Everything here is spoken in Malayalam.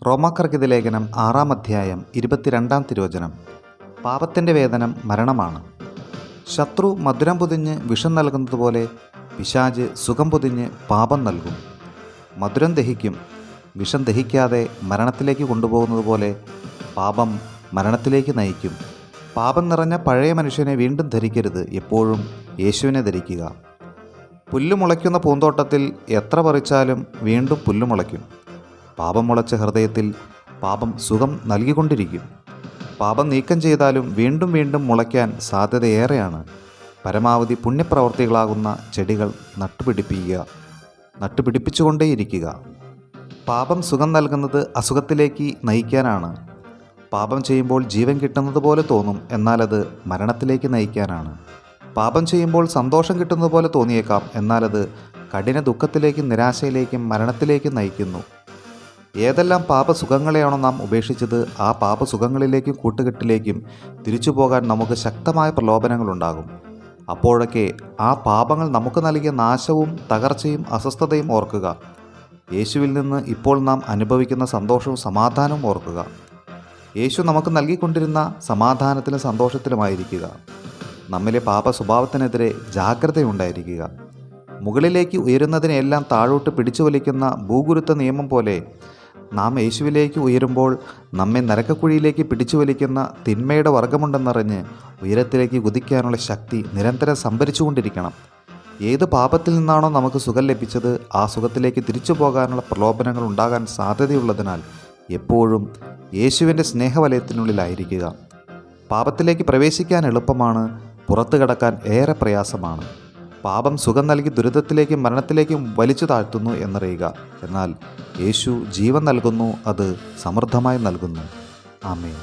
റോമാക്കാർക്കെതി ലേഖനം 6 അധ്യായം 22 തിരുവചനം. പാപത്തിൻ്റെ വേതനം മരണമാണ്. ശത്രു മധുരം പൊതിഞ്ഞ് വിഷം നൽകുന്നതുപോലെ പിശാച് സുഖം പൊതിഞ്ഞ് പാപം നൽകും. മധുരം ദഹിക്കും, വിഷം ദഹിക്കാതെ മരണത്തിലേക്ക് കൊണ്ടുപോകുന്നത് പോലെ പാപം മരണത്തിലേക്ക് നയിക്കും. പാപം നിറഞ്ഞ പഴയ മനുഷ്യനെ വീണ്ടും ധരിക്കരുത്, എപ്പോഴും യേശുവിനെ ധരിക്കുക. പുല്ല് മുളയ്ക്കുന്ന പൂന്തോട്ടത്തിൽ എത്ര പറിച്ചാലും വീണ്ടും പുല്ല് മുളയ്ക്കും. പാപം മുളച്ച ഹൃദയത്തിൽ പാപം സുഖം നൽകിക്കൊണ്ടിരിക്കും. പാപം നീക്കം ചെയ്താലും വീണ്ടും വീണ്ടും മുളയ്ക്കാൻ സാധ്യതയേറെയാണ്. പരമാവധി പുണ്യപ്രവർത്തികളാകുന്ന ചെടികൾ നട്ടുപിടിപ്പിച്ചുകൊണ്ടേയിരിക്കുക. പാപം സുഖം നൽകുന്നത് അസുഖത്തിലേക്ക് നയിക്കാനാണ്. പാപം ചെയ്യുമ്പോൾ ജീവൻ കിട്ടുന്നത് പോലെ തോന്നും, എന്നാൽ അത് മരണത്തിലേക്ക് നയിക്കാനാണ്. പാപം ചെയ്യുമ്പോൾ സന്തോഷം കിട്ടുന്നത് പോലെ തോന്നിയേക്കാം, എന്നാൽ അത് കഠിന ദുഃഖത്തിലേക്കും നിരാശയിലേക്കും മരണത്തിലേക്കും നയിക്കുന്നു. ഏതെല്ലാം പാപസുഖങ്ങളെയാണോ നാം ഉപേക്ഷിച്ചത്, ആ പാപസുഖങ്ങളിലേക്കും കൂട്ടുകെട്ടിലേക്കും തിരിച്ചു പോകാൻ നമുക്ക് ശക്തമായ പ്രലോഭനങ്ങളുണ്ടാകും. അപ്പോഴൊക്കെ ആ പാപങ്ങൾ നമുക്ക് നൽകിയ നാശവും തകർച്ചയും അസ്വസ്ഥതയും ഓർക്കുക. യേശുവിൽ നിന്ന് ഇപ്പോൾ നാം അനുഭവിക്കുന്ന സന്തോഷവും സമാധാനവും ഓർക്കുക. യേശു നമുക്ക് നൽകിക്കൊണ്ടിരുന്ന സമാധാനത്തിലും സന്തോഷത്തിലുമായിരിക്കുക. നമ്മിലെ പാപ സ്വഭാവത്തിനെതിരെ ജാഗ്രതയുണ്ടായിരിക്കുക. മുകളിലേക്ക് ഉയരുന്നതിനെല്ലാം താഴോട്ട് പിടിച്ചു വലിക്കുന്ന ഭൂഗുരുത്വ നിയമം പോലെ നാം യേശുവിലേക്ക് ഉയരുമ്പോൾ നമ്മെ നരകക്കുഴിയിലേക്ക് പിടിച്ചു വലിക്കുന്ന തിന്മയുടെ വർഗമുണ്ടെന്നറിഞ്ഞ് ഉയരത്തിലേക്ക് കുതിക്കാനുള്ള ശക്തി നിരന്തരം സംഭരിച്ചുകൊണ്ടിരിക്കണം. ഏത് പാപത്തിൽ നിന്നാണോ നമുക്ക് സുഖം ലഭിച്ചത്, ആ സുഖത്തിലേക്ക് തിരിച്ചു പോകാനുള്ള പ്രലോഭനങ്ങൾ ഉണ്ടാകാൻ സാധ്യതയുള്ളതിനാൽ എപ്പോഴും യേശുവിൻ്റെ സ്നേഹവലയത്തിനുള്ളിലായിരിക്കുക. പാപത്തിലേക്ക് പ്രവേശിക്കാൻ എളുപ്പമാണ്, പുറത്തു കടക്കാൻ ഏറെ പ്രയാസമാണ്. പാപം സുഖം നൽകി ദുരിതത്തിലേക്കും മരണത്തിലേക്കും വലിച്ചു താഴ്ത്തുന്നു എന്നറിയുക. എന്നാൽ യേശു ജീവൻ നൽകുന്നു, അത് സമൃദ്ധമായി നൽകുന്നു. ആമേൻ.